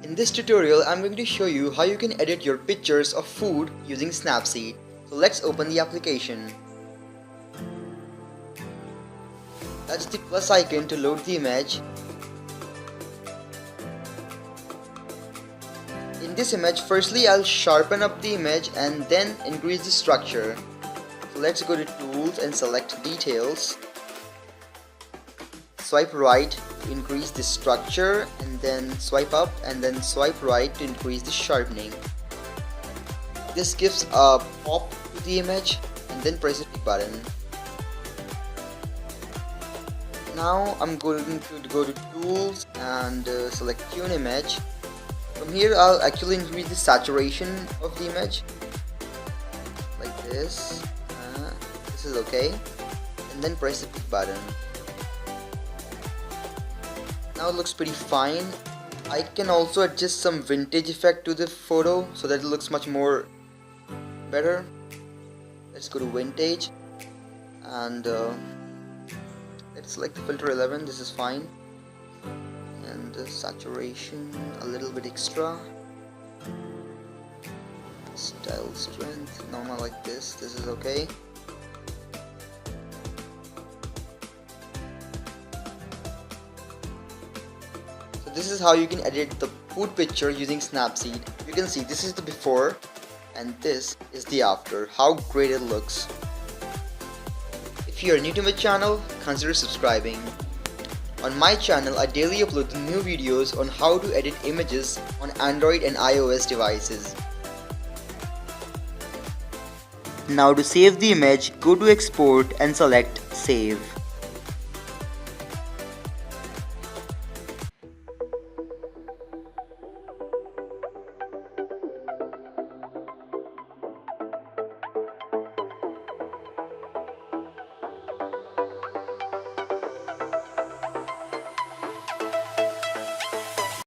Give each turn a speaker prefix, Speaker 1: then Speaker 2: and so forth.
Speaker 1: In this tutorial, I'm going to show you how you can edit your pictures of food using Snapseed. So let's open the application. Touch the plus icon to load the image. In this image, firstly I'll sharpen up the image and then increase the structure. So let's go to Tools and select Details. Swipe right to increase the structure, and then swipe up and then swipe right to increase the sharpening. This gives a pop to the image, and then press the tick button. Now I'm going to go to Tools and select Tune Image. From here I'll actually increase the saturation of the image like this. This is okay, and then press the tick button. Now it looks pretty fine. I can also adjust some vintage effect to the photo so that it looks much more better. Let's go to vintage and let's select the filter 11. This is fine, and saturation a little bit extra. Style strength normal like this. This is okay. This is how you can edit the food picture using Snapseed. You can see this is the before and this is the after. How great it looks. If you are new to my channel, consider subscribing. On my channel, I daily upload new videos on how to edit images on Android and iOS devices. Now to save the image, go to Export and select Save.